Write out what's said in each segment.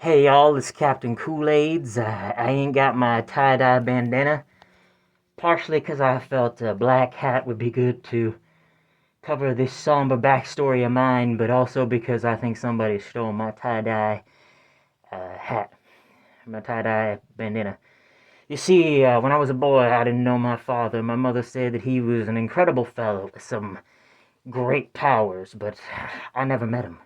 Hey y'all, it's Captain Kool-AIDS. I ain't got my tie-dye bandana, partially because I felt a black hat would be good to cover this somber backstory of mine, but also because I think somebody stole my tie-dye hat, my tie-dye bandana. You see, when I was a boy, I didn't know my father. My mother said that he was an incredible fellow with some great powers, but I never met him.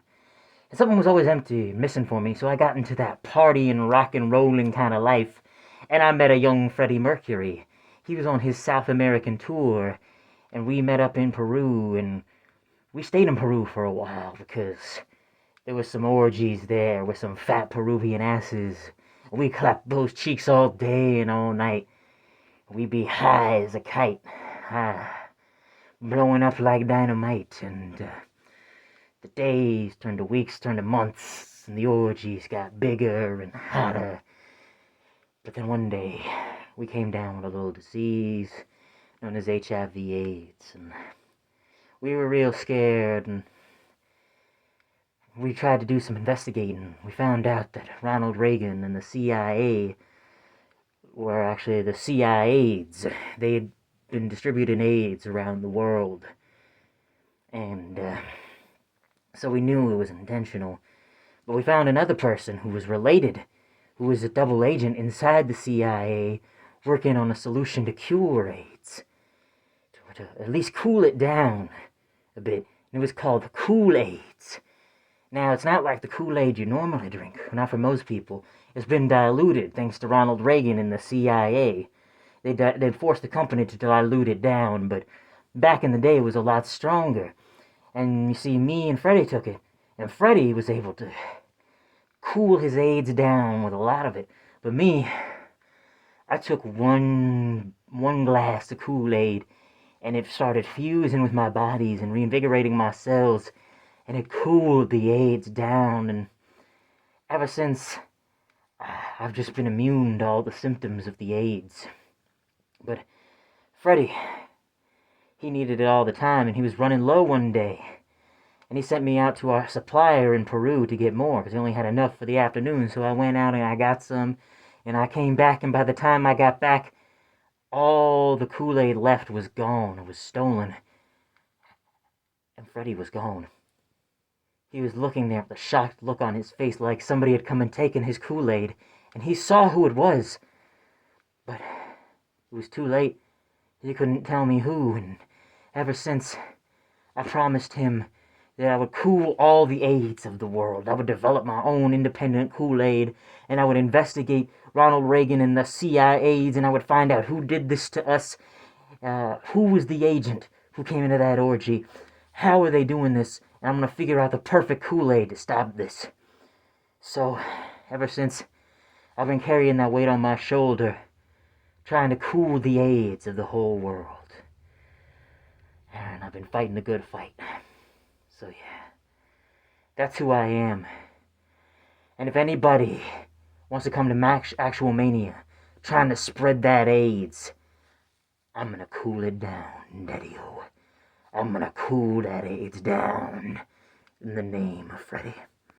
And something was always empty, missing for me, so I got into that party and rock and rolling kind of life, and I met a young Freddie Mercury. He was on his South American tour, and we met up in Peru, and we stayed in Peru for a while because there was some orgies there with some fat Peruvian asses. We clapped those cheeks all day and all night. We'd be high as a kite, blowing up like dynamite, and the days turned to weeks, turned to months, and the orgies got bigger and hotter. But then one day, we came down with a little disease known as HIV/AIDS, and we were real scared, and we tried to do some investigating. We found out that Ronald Reagan and the CIA were actually the Kool-AIDZ. They had been distributing AIDS around the world, and so we knew it was intentional. But we found another person who was related, who was a double agent inside the CIA, working on a solution to cure AIDS, to at least cool it down a bit. And it was called Kool-AIDS. Now, it's not like the Kool-Aid you normally drink, not for most people. It's been diluted thanks to Ronald Reagan and the CIA. They forced the company to dilute it down, but back in the day it was a lot stronger. And you see, me and Freddie took it, and Freddie was able to cool his AIDS down with a lot of it. But me, I took one glass of Kool-Aid, and it started fusing with my bodies and reinvigorating my cells, and it cooled the AIDS down. And ever since, I've just been immune to all the symptoms of the AIDS. But Freddie, he needed it all the time, and he was running low one day. And he sent me out to our supplier in Peru to get more, because he only had enough for the afternoon. So I went out and I got some, and I came back, and by the time I got back, all the Kool-Aid left was gone. It was stolen. And Freddie was gone. He was looking there with a shocked look on his face, like somebody had come and taken his Kool-Aid. And he saw who it was. But it was too late. He couldn't tell me who, and ever since, I promised him that I would cool all the AIDS of the world. I would develop my own independent Kool-Aid, and I would investigate Ronald Reagan and the CIA, and I would find out who did this to us, who was the agent who came into that orgy, how are they doing this, and I'm going to figure out the perfect Kool-Aid to stop this. So, ever since, I've been carrying that weight on my shoulder, trying to cool the AIDS of the whole world. And I've been fighting the good fight. So yeah, that's who I am. And if anybody wants to come to Actual Mania, trying to spread that AIDS, I'm gonna cool it down, Daddy-o. I'm gonna cool that AIDS down in the name of Freddy.